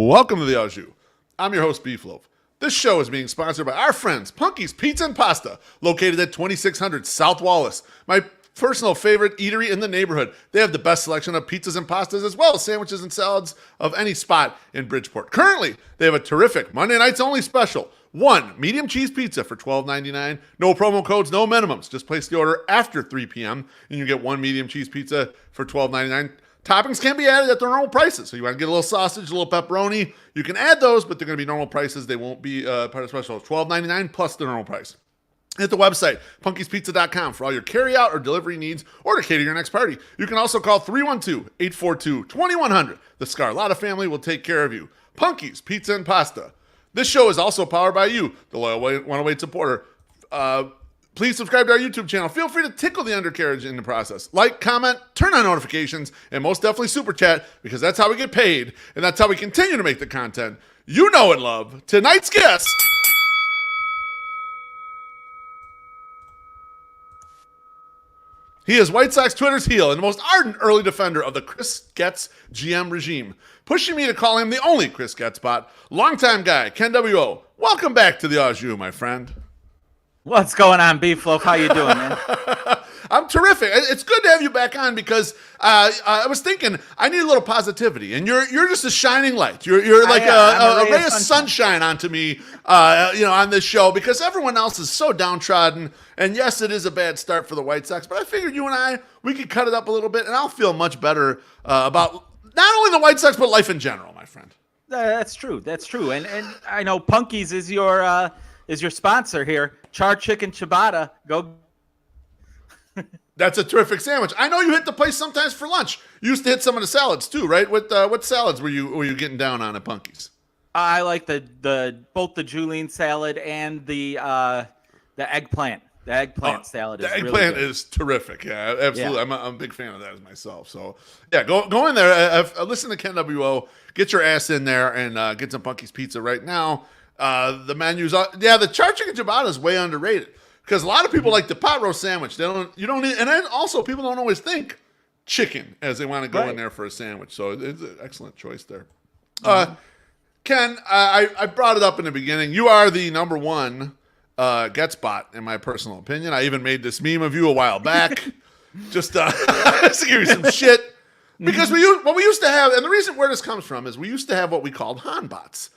Welcome to the Au Jus. I'm your host, Beef Loaf. This show is being sponsored by our friends, Punky's Pizza and Pasta, located at 2600 South Wallace. My personal favorite eatery in the neighborhood. They have the best selection of pizzas and pastas, as well as sandwiches and salads of any spot in Bridgeport. Currently, they have a terrific Monday nights only special. 1 medium cheese pizza for $12.99. No promo codes, no minimums. Just place the order after 3 p.m. and you get 1 medium cheese pizza for $12.99. Toppings can be added at their normal prices. So you want to get a little sausage, a little pepperoni, you can add those, but they're going to be normal prices. They won't be part of the special. $12.99 plus the normal price. Hit the website, punkyspizza.com, for all your carry-out or delivery needs, or to cater your next party. You can also call 312-842-2100. The Scarlotta family will take care of you. Punky's Pizza and Pasta. This show is also powered by you, the loyal 108 supporter. Please subscribe to our YouTube channel. Feel free to tickle the undercarriage in the process. Like, comment, turn on notifications, and most definitely super chat, because that's how we get paid, and that's how we continue to make the content you know and love. Tonight's guest... He is White Sox Twitter's heel and the most ardent early defender of the Chris Getz GM regime, pushing me to call him the only Chris Getz Bot. Longtime guy, KenWo. Welcome back to the Au Jus, my friend. What's going on, Beef Loaf? How you doing, man? I'm terrific. It's good to have you back on because I was thinking I need a little positivity, and you're just a shining light. You're like a ray of sunshine onto me, on this show, because everyone else is so downtrodden. And yes, it is a bad start for the White Sox, but I figured you and we could cut it up a little bit, and I'll feel much better about not only the White Sox but life in general, my friend. That's true. That's true. And I know Punky's is your sponsor here. Charred chicken ciabatta. Go. That's a terrific sandwich. I know you hit the place sometimes for lunch. You used to hit some of the salads too, right? What salads were you getting down on at Punky's? I like both the julienne salad and the eggplant. The eggplant salad is the eggplant really good. Is terrific. Yeah, absolutely. Yeah. I'm a big fan of that as myself. So yeah, go in there. Listen to KenWo. Get your ass in there and get some Punky's pizza right now. The menu's the charred chicken ciabatta is way underrated. Because a lot of people like the pot roast sandwich. And then also people don't always think chicken as they want to go in there for a sandwich. So it's an excellent choice there. Ken, I brought it up in the beginning. You are the number one Getz Bot, in my personal opinion. I even made this meme of you a while back, just to give you some shit. Because we used to have, and the reason where this comes from is we used to have what we called Han bots.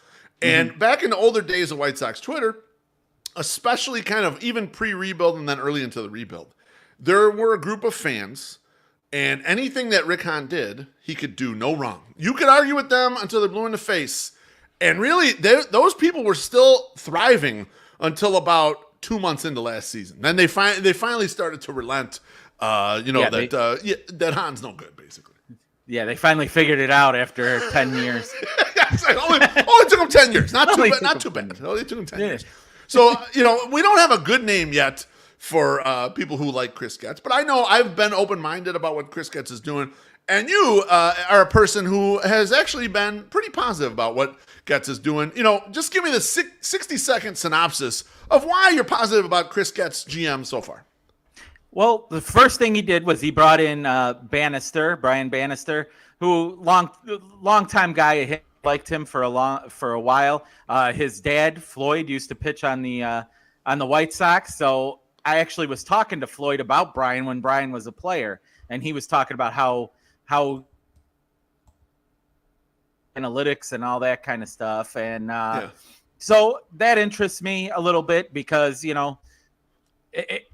And back in the older days of White Sox Twitter, especially kind of even pre-rebuild and then early into the rebuild, there were a group of fans, and anything that Rick Hahn did, he could do no wrong. You could argue with them until they're blue in the face. And really, those people were still thriving until about 2 months into last season. Then they finally started to relent, that Hahn's no good, basically. Yeah, they finally figured it out after 10 years. only took them 10 years. Not too bad. Only took them 10 years. So, we don't have a good name yet for people who like Chris Getz, but I know I've been open-minded about what Chris Getz is doing, and you are a person who has actually been pretty positive about what Getz is doing. Just give me the 60-second synopsis of why you're positive about Chris Getz GM so far. Well, the first thing he did was he brought in Brian Bannister, who long-time guy. Liked him for a while. His dad, Floyd, used to pitch on the White Sox. So I actually was talking to Floyd about Brian when Brian was a player, and he was talking about how analytics and all that kind of stuff. And so that interests me a little bit because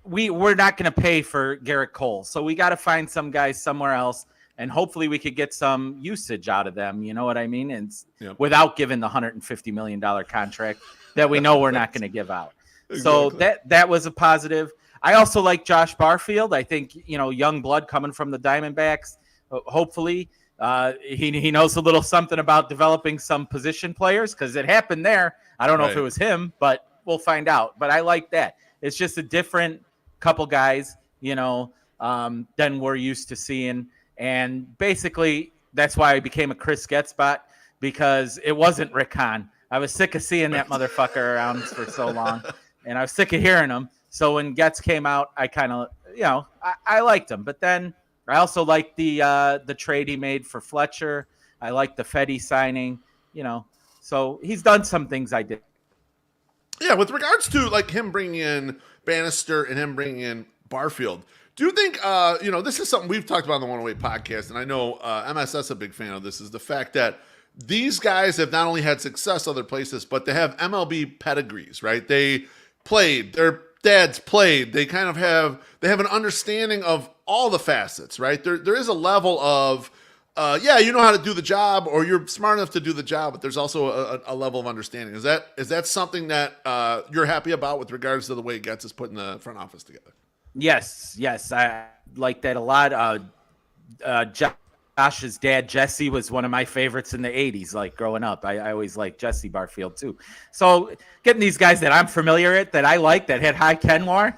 we're not going to pay for Garrett Cole, so we got to find some guys somewhere else. And hopefully we could get some usage out of them, you know what I mean? And without giving the $150 million contract that we know we're not going to give out. Exactly. So that was a positive. I also like Josh Barfield. I think, young blood coming from the Diamondbacks. Hopefully he knows a little something about developing some position players because it happened there. I don't know if it was him, but we'll find out. But I like that. It's just a different couple guys, than we're used to seeing. And basically, that's why I became a Chris Getz Bot, because it wasn't Rick Hahn. I was sick of seeing that motherfucker around for so long, and I was sick of hearing him. So when Getz came out, I kind of, I liked him. But then I also liked the trade he made for Fletcher. I liked the Fedde signing. So he's done some things I did. Yeah, with regards to like him bringing in Bannister and him bringing in Barfield, do you think, this is something we've talked about on the 108 podcast, and I know MSS a big fan of this, is the fact that these guys have not only had success other places, but they have MLB pedigrees, right? They played, their dads played, they kind of have an understanding of all the facets, right? There is a level of, you know how to do the job, or you're smart enough to do the job, but there's also a level of understanding. Is that something that you're happy about with regards to the way Getz is putting the front office together? Yes, I like that a lot. Josh's dad, Jesse, was one of my favorites in the 80s, like growing up. I always liked Jesse Barfield too. So getting these guys that I'm familiar with, that I like, that had high KenWo.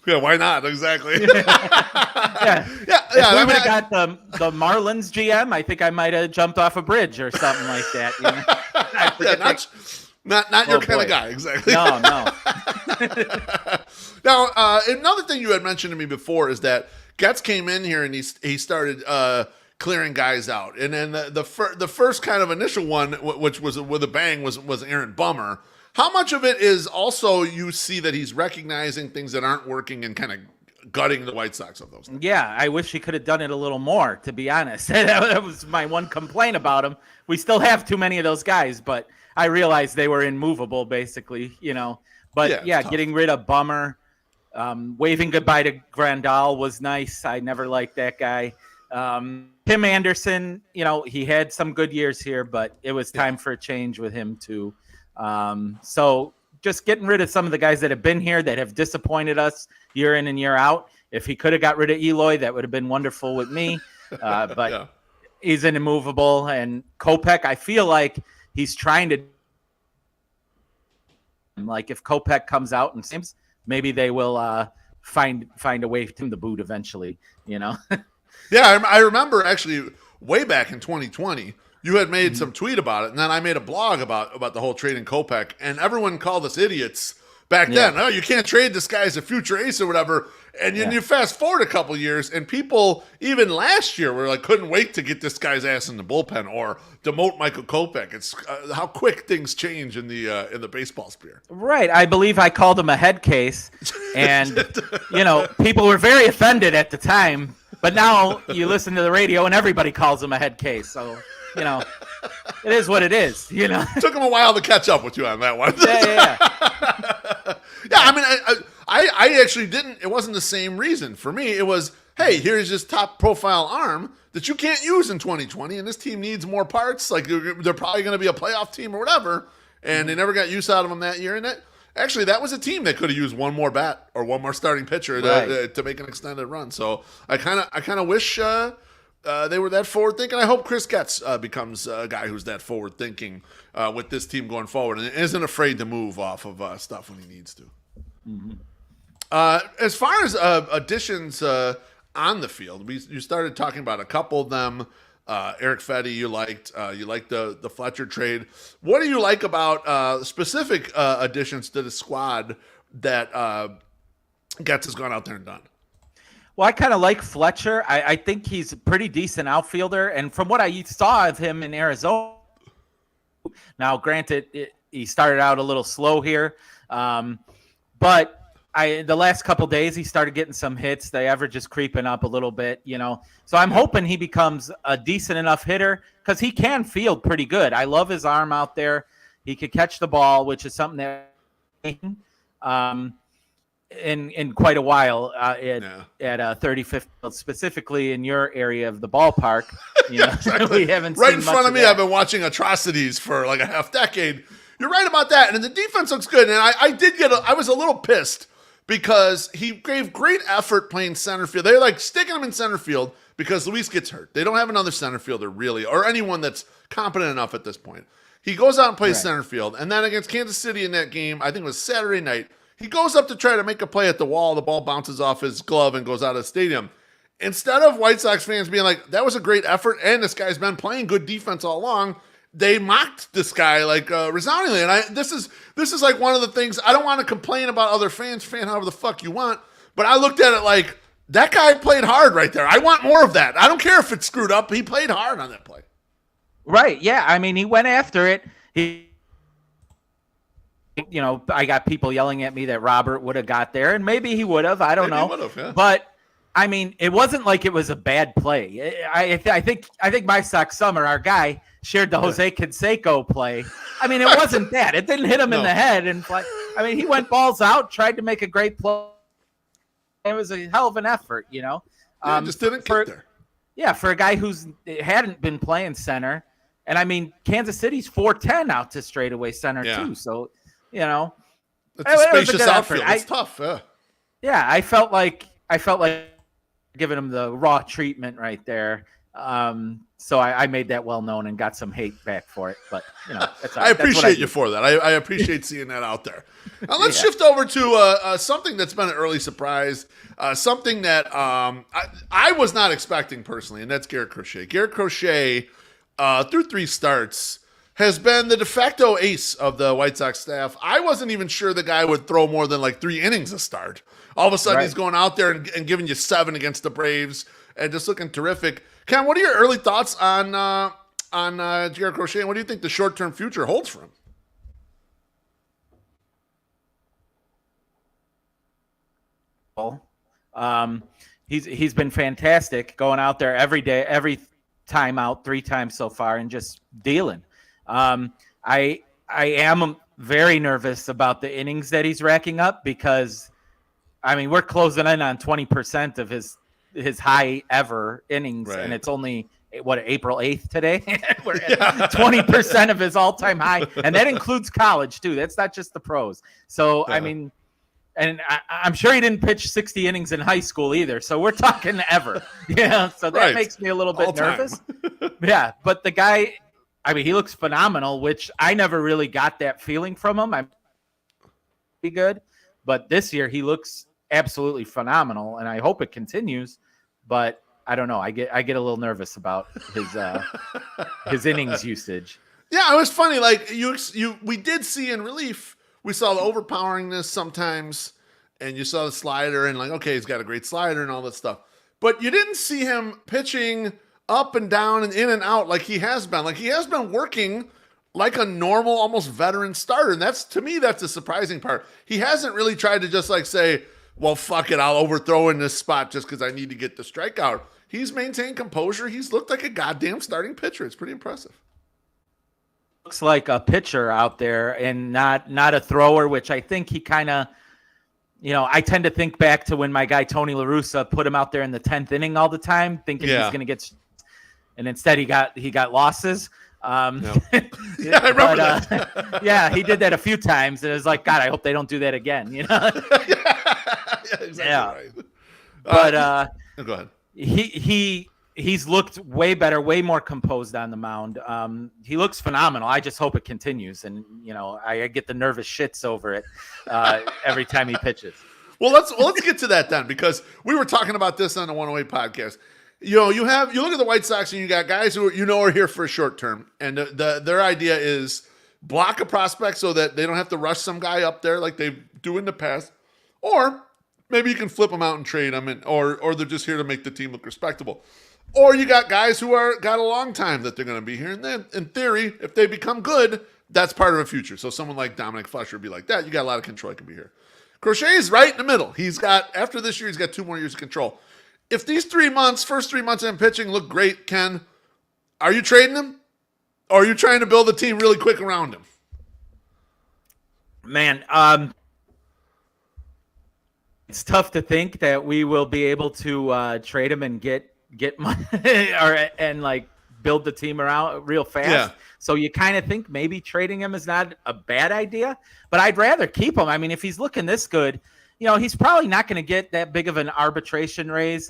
Yeah, why not? Exactly. yeah. If we would have got the Marlins GM, I think I might have jumped off a bridge or something like that. Not your kind of guy, exactly. No. Now, another thing you had mentioned to me before is that Getz came in here and he started clearing guys out, and then the first kind of initial one, which was with a bang, was Aaron Bummer. How much of it is also you see that he's recognizing things that aren't working and kind of gutting the White Sox of those things? Yeah, I wish he could have done it a little more, to be honest. That was my one complaint about him. We still have too many of those guys, but I realized they were immovable, basically, But getting rid of Bummer, waving goodbye to Grandal was nice. I never liked that guy. Tim Anderson, he had some good years here, but it was time for a change with him too. So just getting rid of some of the guys that have been here that have disappointed us year in and year out. If he could have got rid of Eloy, that would have been wonderful with me. But he's an immovable. And Kopech, I feel like he's trying to, like, if Kopech comes out and seems, maybe they will find a way to the boot eventually, Yeah, I remember actually way back in 2020, you had made some tweet about it, and then I made a blog about the whole trade in Kopech, and everyone called us idiots back then. Oh, you can't trade this guy as a future ace or whatever. And you fast forward a couple years, and people even last year were like, couldn't wait to get this guy's ass in the bullpen or demote Michael Kopech. It's how quick things change in the baseball sphere. Right. I believe I called him a head case, and people were very offended at the time. But now you listen to the radio, and everybody calls him a head case. So. It is what it is, It took him a while to catch up with you on that one. Yeah. I mean, I actually didn't. It wasn't the same reason. For me, it was, hey, here's this top profile arm that you can't use in 2020, and this team needs more parts. Like, they're probably going to be a playoff team or whatever, and they never got use out of them that year. And that was a team that could have used one more bat or one more starting pitcher to make an extended run. So I kind of wish. They were that forward thinking. I hope Chris Getz becomes a guy who's that forward thinking with this team going forward and isn't afraid to move off of stuff when he needs to. Mm-hmm. As far as additions on the field, you started talking about a couple of them. Eric Fetty, you liked the Fletcher trade. What do you like about specific additions to the squad that Getz has gone out there and done? Well, I kind of like Fletcher. I think he's a pretty decent outfielder. And from what I saw of him in Arizona, now granted, he started out a little slow here. But the last couple days, he started getting some hits. The average is creeping up a little bit, So I'm hoping he becomes a decent enough hitter because he can field pretty good. I love his arm out there. He could catch the ball, which is something that in quite a while at 35th field, specifically in your area of the ballpark. Exactly. We haven't right seen in front of me. that. I've been watching atrocities for like a half decade. You're right about that, and the defense looks good. And I was a little pissed because he gave great effort playing center field. They're like sticking him in center field because Luis gets hurt. They don't have another center fielder really, or anyone that's competent enough at this point. He goes out and plays center field, and then against Kansas City in that game, I think it was Saturday night. He goes up to try to make a play at the wall. The ball bounces off his glove and goes out of the stadium. Instead of White Sox fans being like, that was a great effort, and this guy's been playing good defense all along, they mocked this guy like resoundingly. And this is like one of the things, I don't want to complain about other fans, fan however the fuck you want, but I looked at it like, that guy played hard right there. I want more of that. I don't care if it's screwed up. He played hard on that play. Right. Yeah. I mean, he went after it. I got people yelling at me that Robert would have got there, and maybe he would have. I don't know. Yeah. But I mean, it wasn't like it was a bad play. I think My Sock Summer, our guy, shared the Jose Canseco play. I mean, it wasn't that. It didn't hit him in the head. And I mean, he went balls out, tried to make a great play. It was a hell of an effort, Just didn't get there. Yeah, for a guy who's hadn't been playing center. And I mean, Kansas City's 4-10 out to straightaway center too. So, it's a spacious outfield. It's tough. Yeah, I felt like giving him the raw treatment right there. So I made that well known and got some hate back for it. But that's I appreciate you for that. I appreciate seeing that out there. Now let's shift over to something that's been an early surprise, something that I was not expecting personally, and that's Garrett Crochet. Garrett Crochet, through 3 starts, has been the de facto ace of the White Sox staff. I wasn't even sure the guy would throw more than like 3 innings a start. All of a sudden, he's going out there and giving you 7 against the Braves and just looking terrific. Ken, what are your early thoughts on Garrett Crochet, and what do you think the short-term future holds for him? He's been fantastic going out there every day, every time out, 3 times so far, and just dealing. I am very nervous about the innings that he's racking up because, I mean, we're closing in on 20% of his high ever innings, and it's only April 8th today. We're at 20% of his all-time high, and that includes college too. That's not just the pros. So I mean, and I'm sure he didn't pitch 60 innings in high school either. So we're talking ever. So that makes me a little bit nervous. Yeah, but the guy, I mean, he looks phenomenal, which I never really got that feeling from him. I'm pretty good, but this year he looks absolutely phenomenal, and I hope it continues. But I don't know. I get a little nervous about his innings usage. Yeah, it was funny. Like we did see in relief, we saw the overpoweringness sometimes, and you saw the slider, and like, okay, he's got a great slider and all that stuff. But you didn't see him pitching up and down and in and out like he has been. Like he has been working like a normal, almost veteran starter. And to me, that's the surprising part. He hasn't really tried to just like say, well, fuck it, I'll overthrow in this spot just because I need to get the strikeout. He's maintained composure. He's looked like a goddamn starting pitcher. It's pretty impressive. Looks like a pitcher out there and not a thrower, which I think he kind of, I tend to think back to when my guy Tony La Russa put him out there in the 10th inning all the time, thinking he's going to get, and instead he got losses. I remember that. Yeah, he did that a few times, and it was like, God, I hope they don't do that again. Exactly right. But go ahead. He's looked way better, way more composed on the mound. He looks phenomenal. I just hope it continues, and I get the nervous shits over it every time he pitches. Well, let's get to that then, because we were talking about this on the 108 podcast. You look at the White Sox and you got guys who are here for a short term, and their idea is block a prospect so that they don't have to rush some guy up there like they do in the past, or maybe you can flip them out and trade them, or they're just here to make the team look respectable. Or you got guys who got a long time that they're going to be here, and then in theory, if they become good, that's part of a future. So someone like Dominic Fletcher would be like that. You got a lot of control. He can be here. Crochet is right in the middle. After this year, he's got 2 more years of control. If these first 3 months in pitching look great, Ken, are you trading him? Or are you trying to build a team really quick around him? Man, it's tough to think that we will be able to trade him and get money and like build the team around real fast. Yeah. So you kind of think maybe trading him is not a bad idea, but I'd rather keep him. I mean, if he's looking this good, he's probably not going to get that big of an arbitration raise.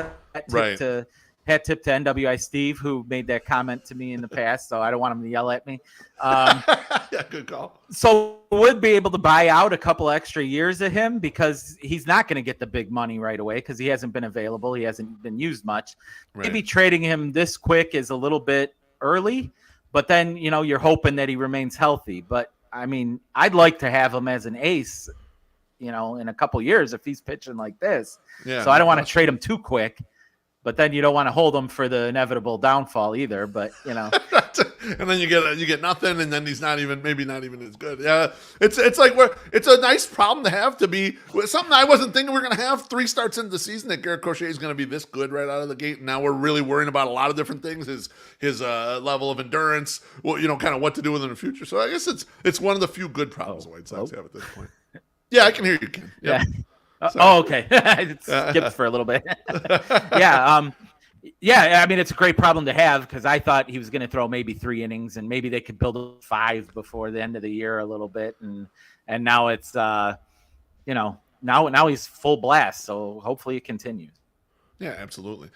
Hat tip to NWI Steve, who made that comment to me in the past, so I don't want him to yell at me. Yeah, good call. So would be able to buy out a couple extra years of him because he's not going to get the big money right away because he hasn't been available. He hasn't been used much. Right. Maybe trading him this quick is a little bit early, but then, you're hoping that he remains healthy. But, I mean, I'd like to have him as an ace, in a couple years if he's pitching like this. Yeah, so I don't want to trade him too quick. but then you don't want to hold them for the inevitable downfall either. But and then you get nothing, and then he's maybe not even as good. Yeah, it's like it's a nice problem to have, to be something I wasn't thinking we're gonna have 3 starts into the season that Garrett Crochet is gonna be this good right out of the gate. And now we're really worrying about a lot of different things, his level of endurance, kind of what to do with him in the future. So I guess it's one of the few good problems the White Sox have at this point. Yeah, I can hear you, Ken. Yep. Yeah. Okay. It skipped for a little bit. Yeah. Yeah. I mean, it's a great problem to have, because I thought he was going to throw maybe 3 innings, and maybe they could build 5 before the end of the year a little bit. And now it's, now he's full blast. So hopefully it continues. Yeah, absolutely.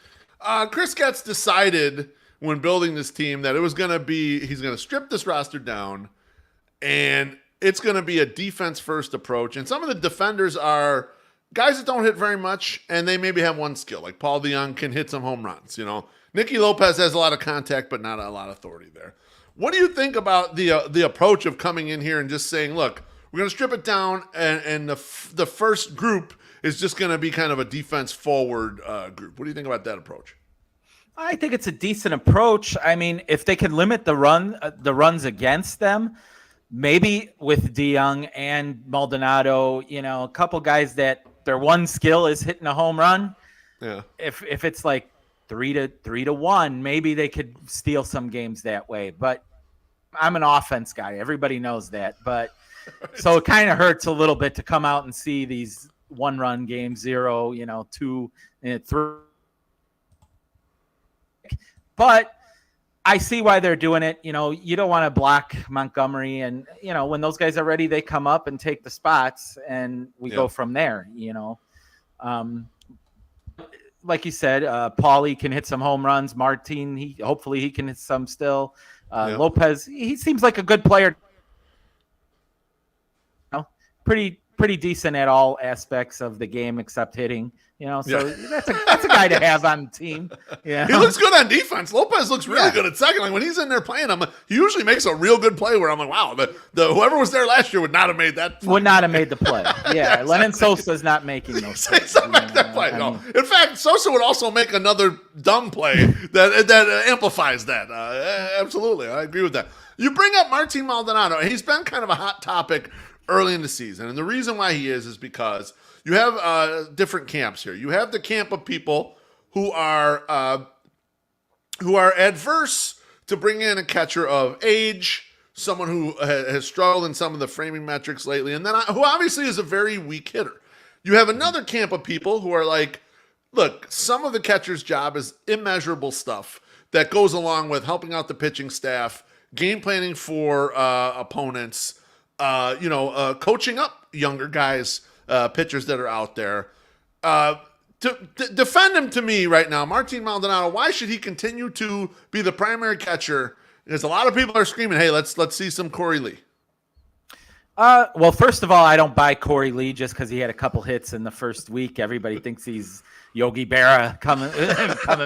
Chris Getz decided when building this team that it was going to be, he's going to strip this roster down, and it's going to be a defense-first approach. And some of the defenders are guys that don't hit very much, and they maybe have one skill. Like Paul DeYoung can hit some home runs. Nicky Lopez has a lot of contact, but not a lot of authority there. What do you think about the approach of coming in here and just saying, look, we're going to strip it down, and the first group is just going to be kind of a defense-forward group? What do you think about that approach? I think it's a decent approach. I mean, if they can limit the runs against them, maybe with DeYoung and Maldonado, a couple guys that their one skill is hitting a home run. Yeah. If it's like 3-1, maybe they could steal some games that way. But I'm an offense guy. Everybody knows that. But so it kind of hurts a little bit to come out and see these 1-run games, 0, 2, and 3. But I see why they're doing it. You don't want to block Montgomery, and when those guys are ready, they come up and take the spots, and we go from there. Like you said, Paulie can hit some home runs. Martin, hopefully he can hit some still. Lopez, he seems like a good player. Pretty decent at all aspects of the game except hitting. So that's a guy to have on the team. Yeah, he looks good on defense. Lopez looks really good at second. Like when he's in there playing, he usually makes a real good play where I'm like, wow, the whoever was there last year would not have made that. Would not have made the play. Yeah, exactly. Lennon Sosa's not making those plays. He's not making that play. No. In fact, Sosa would also make another dumb play that amplifies that. Absolutely, I agree with that. You bring up Martin Maldonado, and he's been kind of a hot topic early in the season, and the reason why he is because you have different camps here. You have the camp of people who are adverse to bring in a catcher of age, someone who has struggled in some of the framing metrics lately, and then who obviously is a very weak hitter. You have another camp of people who are like, look, some of the catcher's job is immeasurable stuff that goes along with helping out the pitching staff, game planning for opponents, coaching up younger guys, pitchers that are out there. To defend him to me right now, Martin Maldonado, why should he continue to be the primary catcher? Because a lot of people are screaming, hey, let's see some Corey Lee. Well, first of all, I don't buy Corey Lee just because he had a couple hits in the first week. Everybody thinks he's Yogi Berra coming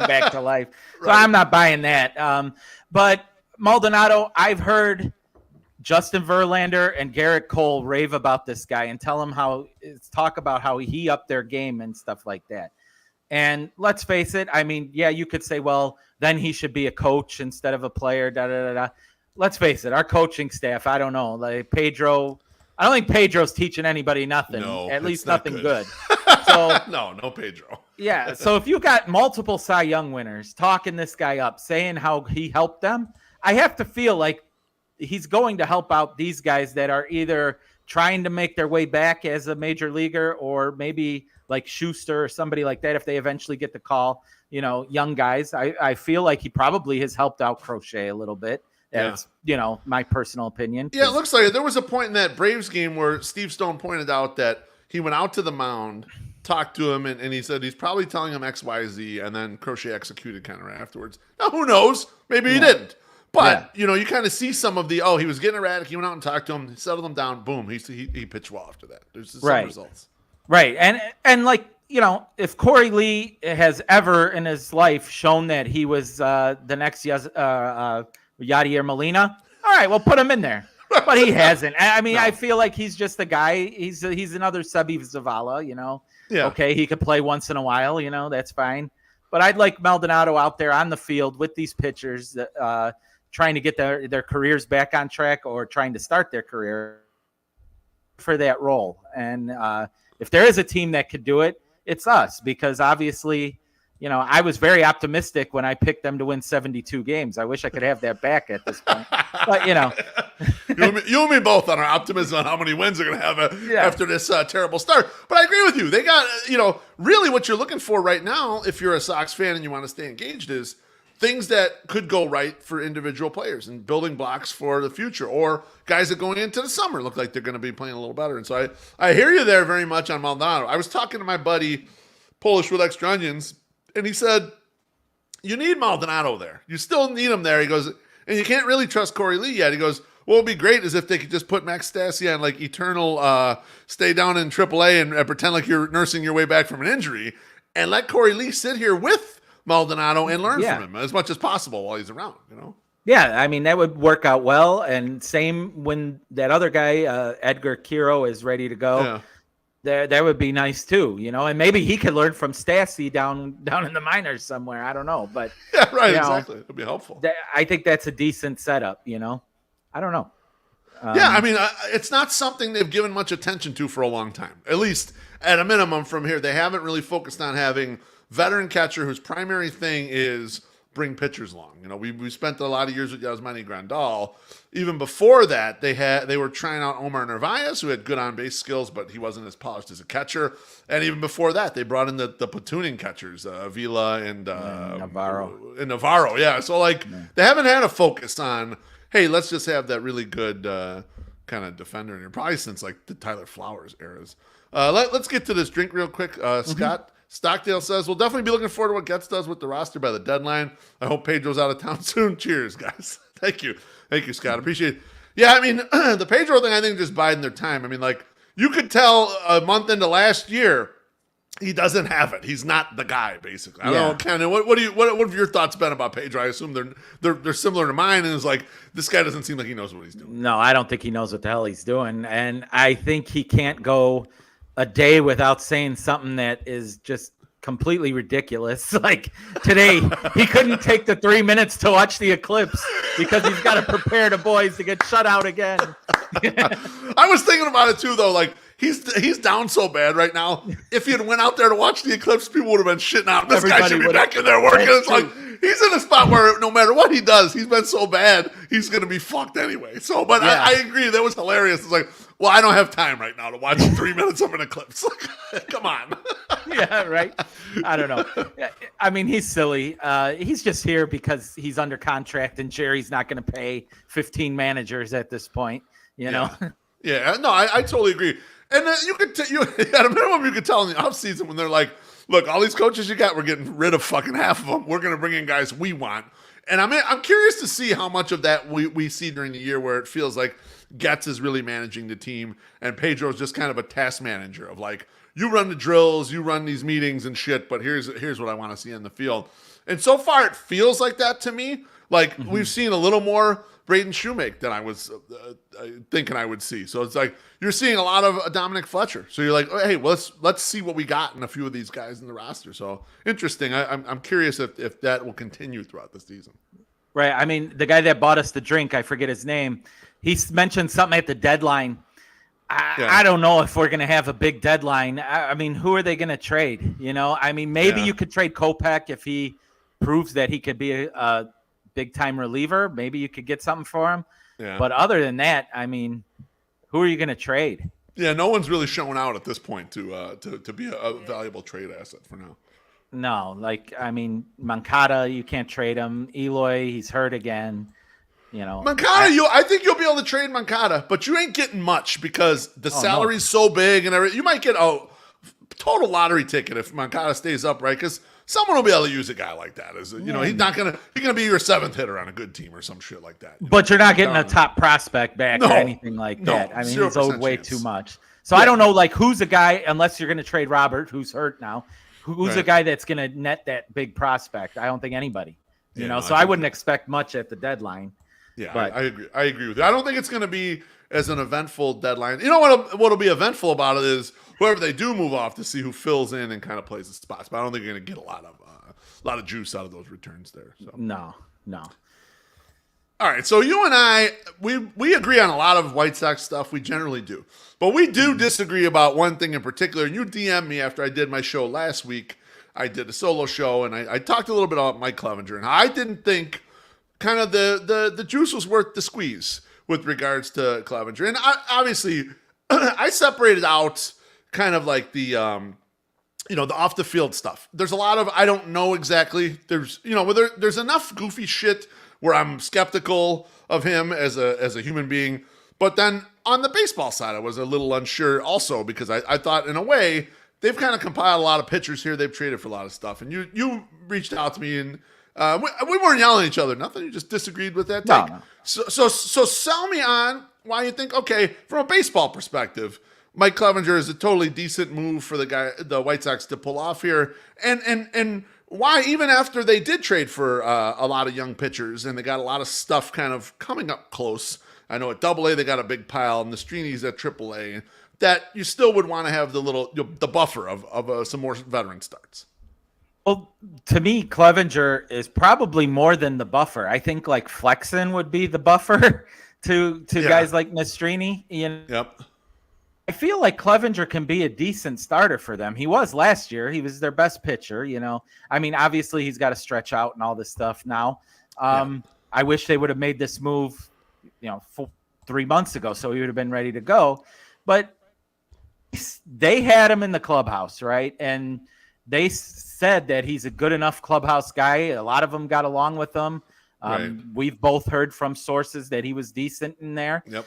back to life. So I'm not buying that. But Maldonado, I've heard Justin Verlander and Garrett Cole rave about this guy and talk about how he upped their game and stuff like that. And let's face it. I mean, yeah, you could say, well, then he should be a coach instead of a player. Let's face it. Our coaching staff, I don't know. Like Pedro, I don't think Pedro's teaching anybody nothing. No, at least nothing good. So no Pedro. Yeah. So if you got multiple Cy Young winners talking this guy up, saying how he helped them, I have to feel like he's going to help out these guys that are either trying to make their way back as a major leaguer, or maybe like Schuster or somebody like that if they eventually get the call, young guys. I feel like he probably has helped out Crochet a little bit. That's, my personal opinion. Yeah, it looks like it. There was a point in that Braves game where Steve Stone pointed out that he went out to the mound, talked to him, and he said he's probably telling him X, Y, Z, and then Crochet executed kind of right afterwards. Now, who knows? Maybe he didn't. But, you kind of see some of he was getting erratic. He went out and talked to him, settled him down. Boom. He pitched well after that. There's just some results. Right. And like, if Corey Lee has ever in his life shown that he was the next Yadier Molina, all right, well, put him in there. But he hasn't. I mean, I feel like he's just a guy. He's another Sebi Zavala, Yeah. Okay, he could play once in a while, that's fine. But I'd like Maldonado out there on the field with these pitchers, trying to get their careers back on track or trying to start their career for that role. And if there is a team that could do it, it's us, because obviously, I was very optimistic when I picked them to win 72 games. I wish I could have that back at this point. But, you and me both on our optimism on how many wins they're going to have after this terrible start. But I agree with you. They got, really what you're looking for right now, if you're a Sox fan and you want to stay engaged, is things that could go right for individual players and building blocks for the future, or guys that going into the summer look like they're going to be playing a little better. And so I hear you there very much on Maldonado. I was talking to my buddy, Polish with Extra Onions, and he said, you need Maldonado there. You still need him there. He goes, and you can't really trust Corey Lee yet. He goes, what would be great is if they could just put Max Stassi on like eternal stay down in AAA and pretend like you're nursing your way back from an injury, and let Corey Lee sit here with Maldonado and learn from him as much as possible while he's around, Yeah, I mean, that would work out well. And same when that other guy, Edgar Quiro, is ready to go. Yeah. That would be nice too, and maybe he could learn from Stassi down in the minors somewhere. I don't know, but yeah, right, exactly. It'd be helpful. I think that's a decent setup. I don't know. Yeah, I mean, it's not something they've given much attention to for a long time. At least at a minimum from here, they haven't really focused on having veteran catcher whose primary thing is bring pitchers along. We spent a lot of years with Yasmani Grandal. Even before that, they were trying out Omar Narvaez, who had good on-base skills, but he wasn't as polished as a catcher. And even before that, they brought in the platooning catchers, Avila and Navarro. Yeah, so they haven't had a focus on, hey, let's just have that really good kind of defender in here, probably since like the Tyler Flowers eras. Let's get to this drink real quick. Scott Stockdale says, we'll definitely be looking forward to what Getz does with the roster by the deadline. I hope Pedro's out of town soon. Cheers, guys. Thank you, Scott. Appreciate it. Yeah, I mean, the Pedro thing, I think, just biding their time. I mean, you could tell a month into last year, he doesn't have it. He's not the guy, basically. I don't know, Ken. What have your thoughts been about Pedro? I assume they're similar to mine, and it's like, this guy doesn't seem like he knows what he's doing. No, I don't think he knows what the hell he's doing, and I think he can't go a day without saying something that is just completely ridiculous. Like today, he couldn't take the 3 minutes to watch the eclipse because he's got to prepare the boys to get shut out again. I was thinking about it too, though. Like he's down so bad right now. If he had went out there to watch the eclipse, people would have been shitting out. This guy should be back in there working. It's like he's in a spot where no matter what he does, he's been so bad, he's going to be fucked anyway. So, but I agree. That was hilarious. It's like, well, I don't have time right now to watch 3 minutes of an eclipse. Come on. Yeah, right. I don't know. I mean, he's silly. He's just here because he's under contract and Jerry's not going to pay 15 managers at this point, you know? Yeah, no, I totally agree. And you could, at a minimum, you could tell in the offseason when they're like, look, all these coaches you got, we're getting rid of fucking half of them. We're going to bring in guys we want. And I'm curious to see how much of that we see during the year where it feels like Getz is really managing the team and Pedro's just kind of a task manager of like, you run the drills, you run these meetings and shit, but here's what I want to see in the field. And so far it feels like that to me. Like we've seen a little more Braden Shoemake than I was thinking I would see. So it's like you're seeing a lot of Dominic Fletcher. So you're like, oh, hey, well, let's see what we got in a few of these guys in the roster. So interesting. I'm curious if that will continue throughout the season. Right. I mean, the guy that bought us the drink, I forget his name. He mentioned something at the deadline. I don't know if we're going to have a big deadline. I mean, who are they going to trade? You know, I mean, maybe you could trade Kopech if he proves that he could be a big-time reliever. Maybe you could get something for him. Yeah. But other than that, I mean, who are you going to trade? Yeah, no one's really showing out at this point to be a valuable trade asset for now. No, like, I mean, Moncada, you can't trade him. Eloy, he's hurt again. You know, Moncada, I think you'll be able to trade Moncada, but you ain't getting much because the salary's so big and everything. You might get a total lottery ticket if Moncada stays upright because someone will be able to use a guy like that. He's gonna be your seventh hitter on a good team or some shit like that. But you're not getting a top prospect back or anything like that. I mean, he's owed way too much. So I don't know, like, who's a guy, unless you're going to trade Robert, who's hurt now, who's a guy that's going to net that big prospect? I don't think anybody. I wouldn't expect much at the deadline. Yeah, but I agree with you. I don't think it's going to be as an eventful deadline. You know what'll be eventful about it is whoever they do move off to see who fills in and kind of plays the spots. But I don't think you're going to get a lot lot of juice out of those returns there. So. No. All right, so you and I, we agree on a lot of White Sox stuff. We generally do. But we do disagree about one thing in particular. You DM'd me after I did my show last week. I did a solo show, and I talked a little bit about Mike Clevenger. And I didn't think kind of the juice was worth the squeeze with regards to Clevenger. And obviously, I separated out kind of like the off the field stuff. There's a lot of, I don't know exactly. There's enough goofy shit where I'm skeptical of him as a human being. But then on the baseball side, I was a little unsure also because I thought in a way they've kind of compiled a lot of pitchers here. They've traded for a lot of stuff. And you reached out to me and we weren't yelling at each other. Nothing. You just disagreed with that take. No. So sell me on why you think, okay, from a baseball perspective, Mike Clevenger is a totally decent move for the White Sox to pull off here. And why, even after they did trade for a lot of young pitchers and they got a lot of stuff kind of coming up close. I know at AA they got a big pile, and the Strini's at AAA, that you still would want to have the buffer of some more veteran starts. Well, to me, Clevenger is probably more than the buffer. I think like Flexen would be the buffer to guys like Mastrini. Yep. I feel like Clevenger can be a decent starter for them. He was last year. He was their best pitcher, I mean, obviously he's got to stretch out and all this stuff now. I wish they would have made this move, 3 months ago, so he would have been ready to go. But they had him in the clubhouse, right? And they said that he's a good enough clubhouse guy. A lot of them got along with him. Right. We've both heard from sources that he was decent in there. Yep.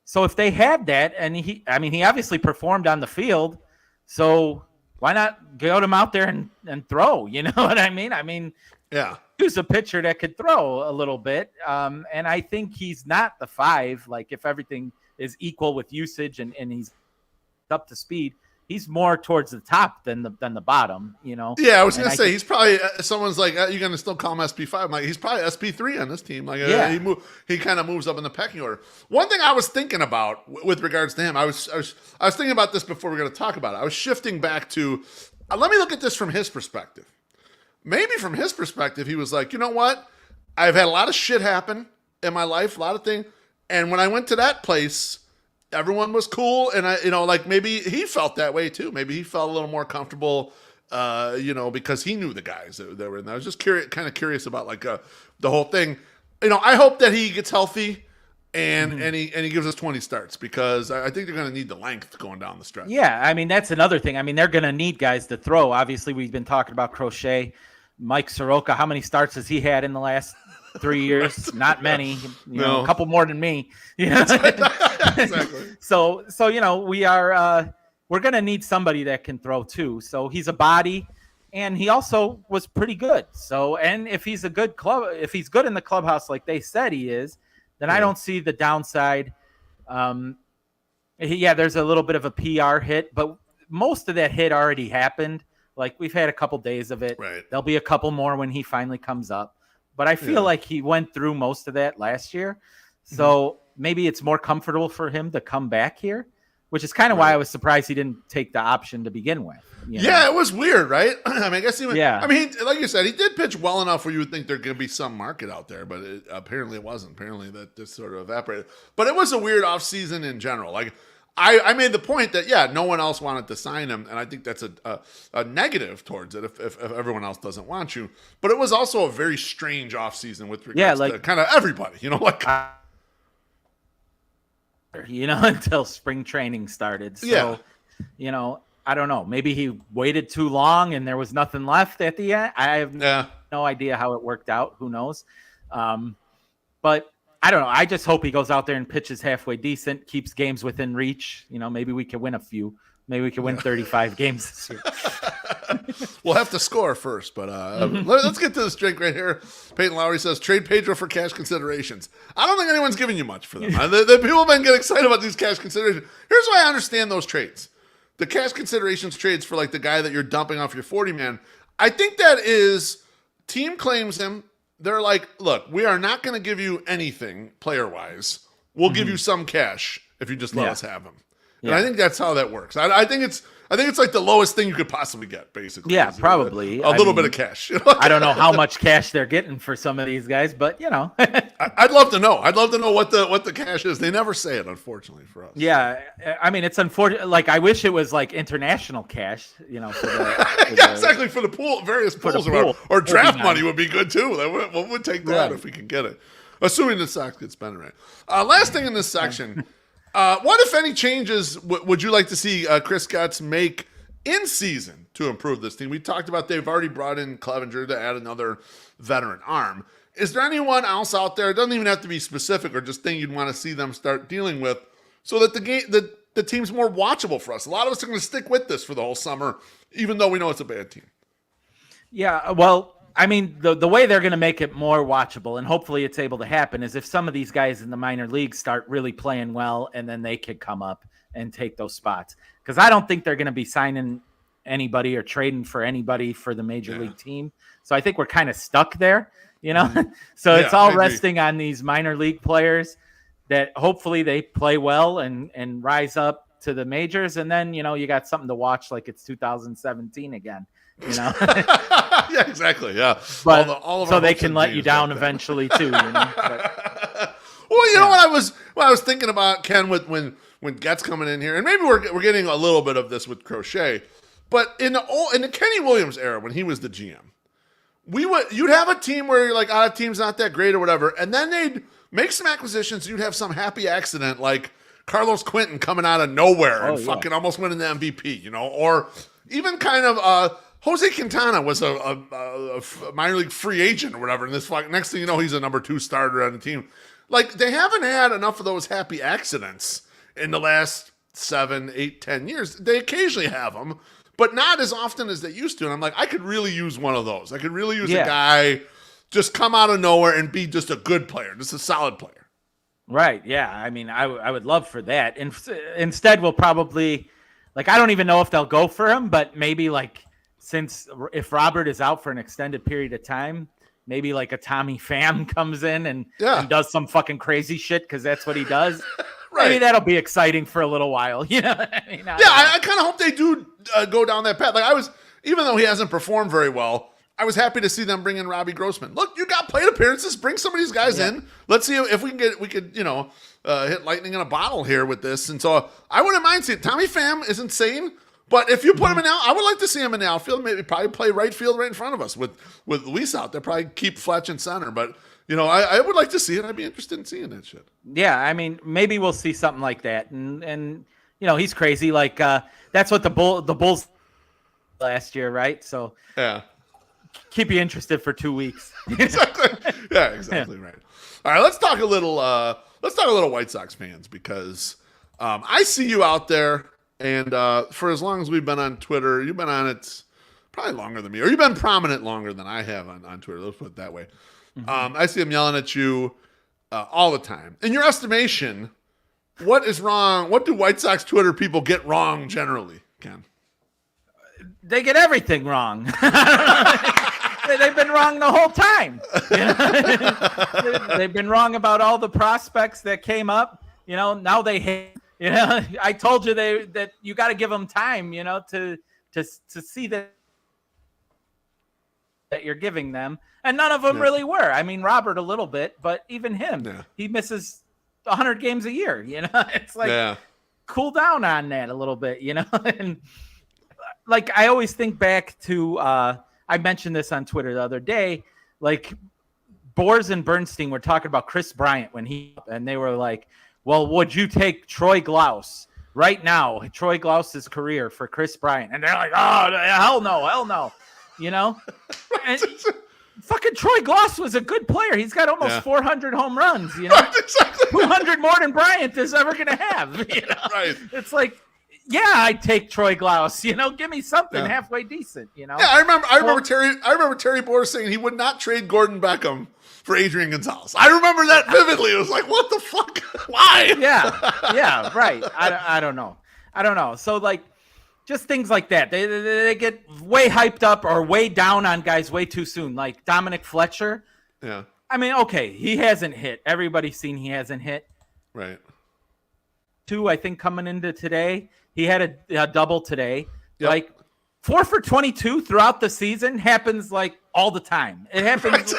So if they had that, and he obviously performed on the field, so why not get him out there and throw? You know what I mean? Yeah, he's a pitcher that could throw a little bit, and I think he's not the 5. Like if everything is equal with usage and he's up to speed, he's more towards the top than the bottom. Yeah, I was gonna say he's probably someone's like, you're gonna still call him SP5. I'm like, he's probably SP3 on this team. Like, he kind of moves up in the pecking order. One thing I was thinking about with regards to him, I was thinking about this before we're gonna talk about it. I was shifting back to let me look at this from his perspective. Maybe from his perspective, he was like, you know what? I've had a lot of shit happen in my life, a lot of things, and when I went to that place, everyone was cool, and maybe he felt that way too. Maybe he felt a little more comfortable, because he knew the guys that were in there. I was just curious about like the whole thing. I hope that he gets healthy and he gives us 20 starts because I think they're going to need the length going down the stretch. Yeah, that's another thing. They're going to need guys to throw. Obviously, we've been talking about Crochet, Mike Soroka. How many starts has he had in the last 3 years? Not many. A couple more than me. Exactly. So we are we're going to need somebody that can throw too. So he's a body, and he also was pretty good. So, and if he's good in the clubhouse like they said he is, then I don't see the downside. There's a little bit of a PR hit, but most of that hit already happened. Like we've had a couple days of it. Right. There'll be a couple more when he finally comes up. But I feel like he went through most of that last year. So maybe it's more comfortable for him to come back here, which is kind of why I was surprised he didn't take the option to begin with. Yeah, it was weird, right? I guess like you said, he did pitch well enough where you would think there's going to be some market out there, but apparently it wasn't. Apparently that just sort of evaporated. But it was a weird offseason in general. Like I made the point that, no one else wanted to sign him, and I think that's a negative towards it if everyone else doesn't want you. But it was also a very strange offseason with regards to kind of everybody, until spring training started. So, I don't know. Maybe he waited too long and there was nothing left at the end. I have no idea how it worked out. Who knows? But I don't know. I just hope he goes out there and pitches halfway decent, keeps games within reach. Maybe we can win a few. Maybe we can win 35 games this year. We'll have to score first, but let's get to this drink right here. Peyton Lowry says, trade Pedro for cash considerations. I don't think anyone's giving you much for them. The people have been getting excited about these cash considerations. Here's why I understand those trades. The cash considerations trades for like the guy that you're dumping off your 40-man. I think that is team claims him. They're like, look, we are not going to give you anything player-wise. We'll give you some cash if you just let us have him. And I think that's how that works. I think I think it's like the lowest thing you could possibly get, basically. Yeah, probably. A little bit of cash. I don't know how much cash they're getting for some of these guys, but I'd love to know. I'd love to know what the cash is. They never say it, unfortunately, for us. Yeah, I mean, it's unfortunate. Like, I wish it was like international cash, for exactly, for the pool, various pools, or draft money would be good too. We would take that if we can get it, assuming the Sox get spent right. Last thing in this section. What, if any, changes would you like to see Chris Getz make in season to improve this team? We talked about they've already brought in Clevenger to add another veteran arm. Is there anyone else out there? It doesn't even have to be specific, or just thing you'd want to see them start dealing with, so that the team's more watchable for us. A lot of us are going to stick with this for the whole summer, even though we know it's a bad team. Yeah, well, I mean, the way they're going to make it more watchable, and hopefully it's able to happen, is if some of these guys in the minor leagues start really playing well, and then they could come up and take those spots. Because I don't think they're going to be signing anybody or trading for anybody for the major league team. So I think we're kind of stuck there, So it's all resting on these minor league players that hopefully they play well and rise up to the majors. And then, you got something to watch like it's 2017 again. Yeah, exactly. Yeah, but all of so they can let you down eventually too. But, well, you know what I was thinking about, Ken, with when Getz coming in here, and maybe we're getting a little bit of this with Crochet, but in the Kenny Williams era when he was the GM, you'd have a team where you're like, the team's not that great or whatever, and then they'd make some acquisitions. You'd have some happy accident like Carlos Quentin coming out of nowhere and fucking almost winning the MVP, or even kind of Jose Quintana was a minor league free agent or whatever. And this next thing you know, he's a number 2 starter on the team. Like, they haven't had enough of those happy accidents in the last 7, 8, 10 years. They occasionally have them, but not as often as they used to. And I'm like, I could really use one of those. I could really use a guy just come out of nowhere and be just a good player, just a solid player. Right. Yeah. I mean, I would love for that. And instead, we'll probably, like, I don't even know if they'll go for him, but maybe if Robert is out for an extended period of time, maybe like a Tommy Pham comes in and does some fucking crazy shit because that's what he does. Right. Maybe that'll be exciting for a little while. I mean, I kind of hope they do go down that path. Like, even though he hasn't performed very well, I was happy to see them bring in Robbie Grossman. Look, you got plate appearances. Bring some of these guys in. Let's see if we could hit lightning in a bottle here with this. And so I wouldn't mind seeing Tommy Pham is insane. But if you put him in I would like to see him in the outfield. Maybe probably play right field right in front of us with Luis out there. Probably keep Fletch in center. But I would like to see it. I'd be interested in seeing that shit. Yeah, I mean, maybe we'll see something like that. And he's crazy. Like that's what the Bulls last year, right? So keep you interested for 2 weeks. Exactly. Yeah, exactly right. All right, let's talk a little White Sox fans, because I see you out there. And for as long as we've been on Twitter, you've been on it probably longer than me, or you've been prominent longer than I have on Twitter. Let's put it that way. Mm-hmm. I see them yelling at you all the time. In your estimation, what is wrong? What do White Sox Twitter people get wrong generally, Ken? They get everything wrong. They've been wrong the whole time. They've been wrong about all the prospects that came up. Now they hate. I told you that you got to give them time, to see that you're giving them, and none of them really were. I mean, Robert a little bit, but even him, he misses 100 games a year. It's like cool down on that a little bit, And like I always think back to, I mentioned this on Twitter the other day, like Boers and Bernstein were talking about Chris Bryant and they were like, well, would you take Troy Glaus right now, Troy Glaus's career, for Chris Bryant? And they're like, oh, hell no. And fucking Troy Glaus was a good player. He's got almost 400 home runs, Right, exactly. 200 more than Bryant is ever going to have, Right. It's like, I'd take Troy Glaus, give me something halfway decent, Yeah, I remember Terry Boers saying he would not trade Gordon Beckham for Adrian Gonzalez. I remember that vividly. It was like, what the fuck? Why? Yeah, right. I don't know. So like, just things like that. They get way hyped up or way down on guys way too soon. Like Dominic Fletcher. Yeah. I mean, okay, he hasn't hit. Everybody's seen he hasn't hit. Right. 2, I think, coming into today. He had a double today. Yep. Like 4 for 22 throughout the season happens like all the time. It happens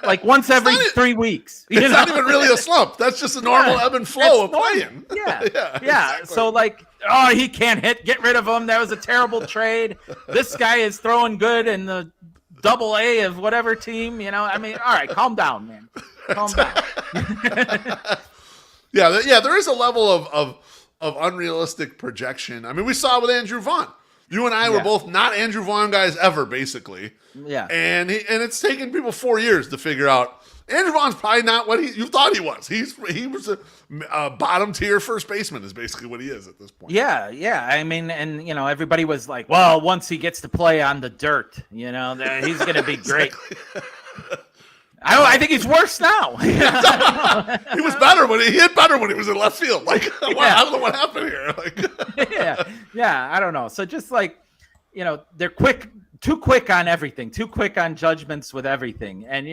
like once every 3 weeks. It's not even really a slump. That's just a normal ebb and flow of playing. Yeah. Exactly. So like, oh, he can't hit. Get rid of him. That was a terrible trade. This guy is throwing good in the AA of whatever team. I mean, all right, calm down, man. Calm down. Yeah. There is a level of unrealistic projection. I mean, we saw it with Andrew Vaughn. You and I were both not Andrew Vaughn guys ever, basically. Yeah. And it's taken people 4 years to figure out Andrew Vaughn's probably not what you thought he was. He was a bottom tier first baseman is basically what he is at this point. Yeah. I mean, and everybody was like, well, once he gets to play on the dirt, he's going to be great. I think he's worse now. He was better when he hit better when he was in left field. Like, I don't know what happened here. Like, yeah. I don't know. So just like, they're too quick on everything, too quick on judgments with everything. And,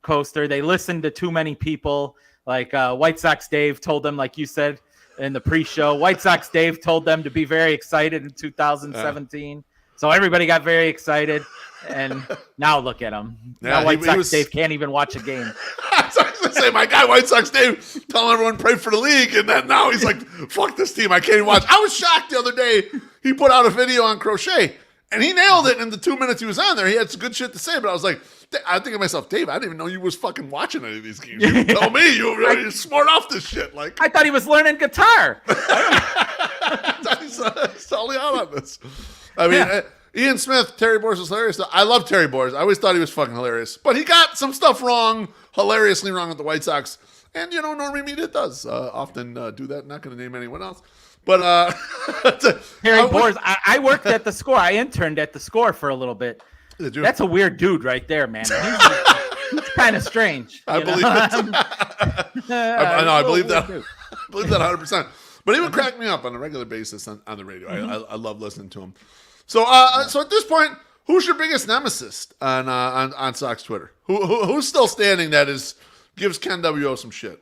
Coaster, they listened to too many people. Like White Sox Dave told them, like you said in the pre-show, White Sox Dave told them to be very excited in 2017. So everybody got very excited. And now look at him. Now White Sox Dave can't even watch a game. I was going to say, my guy White Sox Dave telling everyone pray for the league, and then now he's like, fuck this team, I can't even watch. I was shocked the other day. He put out a video on crochet, and he nailed it in the 2 minutes he was on there. He had some good shit to say, but I was like, I think to myself, Dave, I didn't even know you was fucking watching any of these games. You tell me you're smart off this shit. Like, I thought he was learning guitar. He's totally out on this. I mean, Ian Smith, Terry Boers was hilarious. I love Terry Boers. I always thought he was fucking hilarious. But he got some stuff wrong, hilariously wrong with the White Sox. And, Normie Media does often do that. Not going to name anyone else. But Terry Boers, I worked at the Score. I interned at the Score for a little bit. That's a weird dude right there, man. He's kind of strange. I believe it. I believe that. I believe that 100%. But he would crack me up on a regular basis on the radio. I love listening to him. So, so at this point, who's your biggest nemesis on Sox Twitter? Who's still standing that gives KenWo some shit?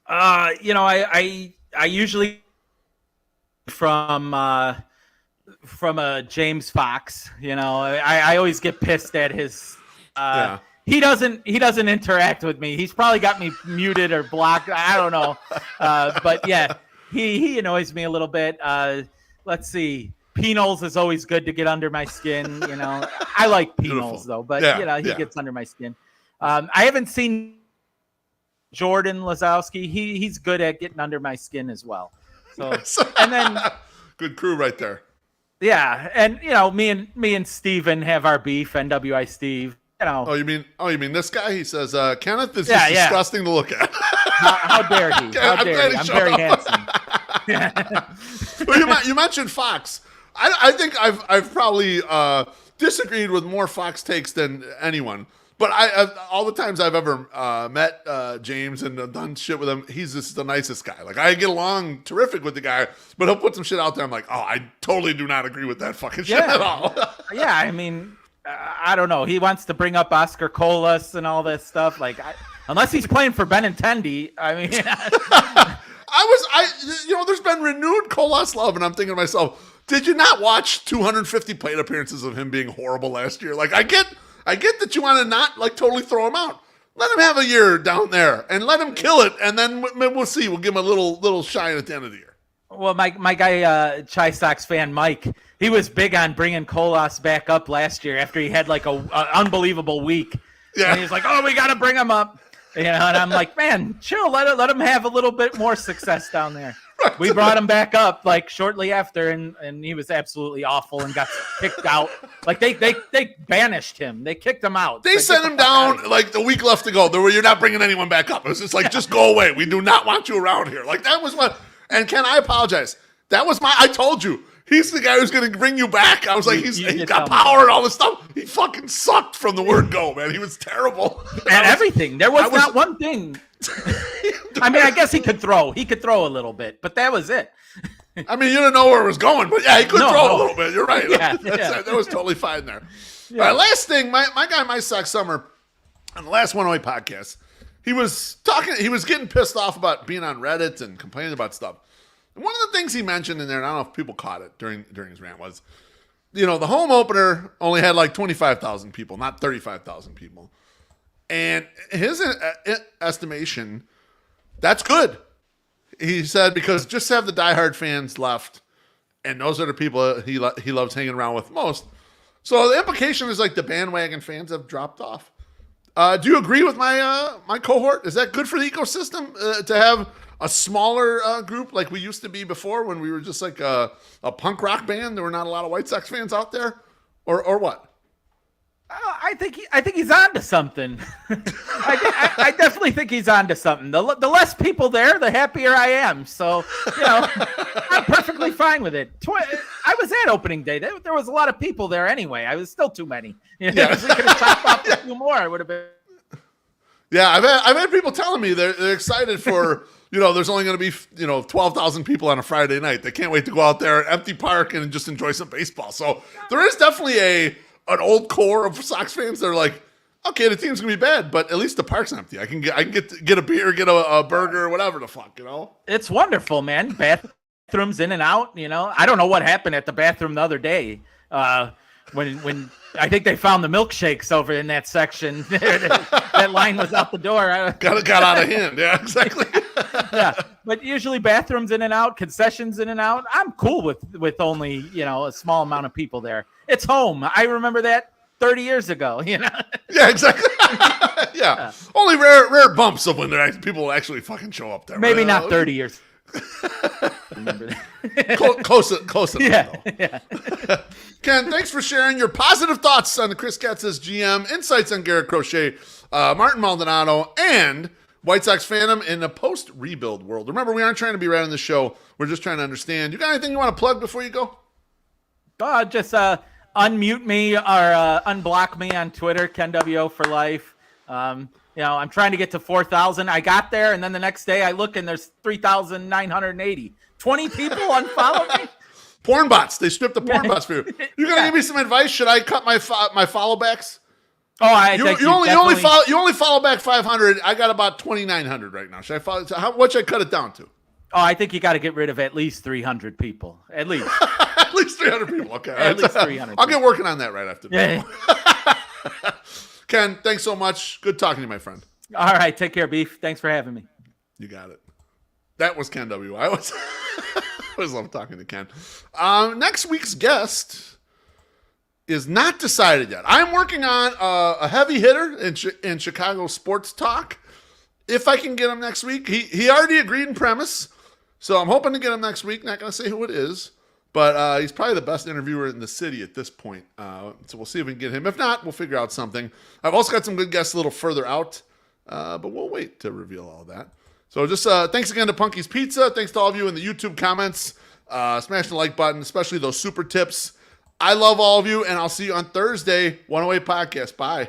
I usually from James Fox. I always get pissed at his. He doesn't interact with me. He's probably got me muted or blocked. I don't know, but yeah, he annoys me a little bit. Let's see. Penals is always good to get under my skin. I like Penals though, but he gets under my skin. I haven't seen Jordan Lazowski. He's good at getting under my skin as well. So and then good crew right there. Yeah, and me and Steven have our beef. NWI Steve. Oh, you mean this guy? He says Kenneth is just disgusting to look at. How dare he? How dare he? I'm very handsome. Well, you mentioned Fox. I think I've probably disagreed with more Fox takes than anyone. But all the times I've ever met James and done shit with him, he's just the nicest guy. Like, I get along terrific with the guy, but he'll put some shit out there. I'm like, oh, I totally do not agree with that fucking shit at all. Yeah, I mean, I don't know. He wants to bring up Oscar Colas and all this stuff. Like, unless he's playing for Benintendi, I mean. There's been renewed Colas love, and I'm thinking to myself, did you not watch 250 plate appearances of him being horrible last year? Like, I get that you want to not like totally throw him out. Let him have a year down there and let him kill it, and then we'll see. We'll give him a little shine at the end of the year. Well, my guy, Chi Sox fan Mike, he was big on bringing Colas back up last year after he had like a unbelievable week. Yeah. And he's like, oh, we got to bring him up. And I'm like, man, chill. Let him have a little bit more success down there. We brought him back up like shortly after, and he was absolutely awful and got kicked out. Like they banished him. They kicked him out. They sent him down like the week left to go. You're not bringing anyone back up. It was just like, just go away. We do not want you around here. Like that was what. And Ken, I apologize. That was I told you. He's the guy who's going to bring you back. I was like, he's got power and all this stuff. He fucking sucked from the word go, man. He was terrible. And everything. There was not one thing. I mean, I guess he could throw. He could throw a little bit, but that was it. I mean, you didn't know where it was going, but yeah, he could throw a little bit. You're right. That was totally fine there. Yeah. All right, last thing, my guy, My Sox Summer, on the last 108 podcast, he was getting pissed off about being on Reddit and complaining about stuff. And one of the things he mentioned in there, and I don't know if people caught it during his rant, was, the home opener only had like 25,000 people, not 35,000 people. And his estimation, that's good. He said, because just have the diehard fans left, and those are the people he loves hanging around with most. So the implication is like the bandwagon fans have dropped off. Do you agree with my my cohort? Is that good for the ecosystem to have a smaller group like we used to be before, when we were just like a punk rock band? There were not a lot of White Sox fans out there, or what? I think he's on to something. I definitely think he's on to something. The less people there, the happier I am. So, I'm perfectly fine with it. I was at opening day. There was a lot of people there anyway. I was still too many. If we could have chopped off a few more, it would have been. Yeah, I've had people telling me they're excited for, there's only going to be, 12,000 people on a Friday night. They can't wait to go out there, empty park, and just enjoy some baseball. So there is definitely an old core of Sox fans that are like, okay, the team's gonna be bad, but at least the park's empty. I can get a beer, get a burger, whatever the fuck, It's wonderful, man. Bathrooms in and out. I don't know what happened at the bathroom the other day. When I think they found the milkshakes over in that section. That line was out the door. Got out of hand. Yeah, exactly. Yeah, but usually bathrooms in and out, concessions in and out. I'm cool with only a small amount of people there. It's home. I remember that 30 years ago. Yeah, exactly. Yeah, only rare bumps of when people actually fucking show up there. Maybe not 30 years. Remember that. Close enough. Yeah. Ken, thanks for sharing your positive thoughts on the Chris Getz's GM, insights on Garrett Crochet, Martin Maldonado, and White Sox fandom in a post-rebuild world. Remember, we aren't trying to be right on the show. We're just trying to understand. You got anything you want to plug before you go? Just unmute me or unblock me on Twitter, KenWo for life. I'm trying to get to 4,000. I got there, and then the next day I look, and there's 3,980. 20 people unfollow me. Porn bots. They stripped the porn bots for you. You gonna give me some advice? Should I cut my follow backs? Oh, you only follow back 500. I got about 2,900 right now. Should I follow? What should I cut it down to? Oh, I think you got to get rid of at least 300 people. At least. At least 300 people. Okay. At least 300. I'll get working on that right after. Yeah. Ken, thanks so much. Good talking to you, my friend. All right. Take care, Beef. Thanks for having me. You got it. That was Ken W. I always love talking to Ken. Next week's guest is not decided yet. I'm working on a heavy hitter in Chicago sports talk. If I can get him next week. He already agreed in premise, so I'm hoping to get him next week. Not going to say who it is, but he's probably the best interviewer in the city at this point. So we'll see if we can get him. If not, we'll figure out something. I've also got some good guests a little further out, but we'll wait to reveal all that. So just thanks again to Punky's Pizza. Thanks to all of you in the YouTube comments. Smash the like button, especially those super tips. I love all of you, and I'll see you on Thursday, 108 Podcast. Bye.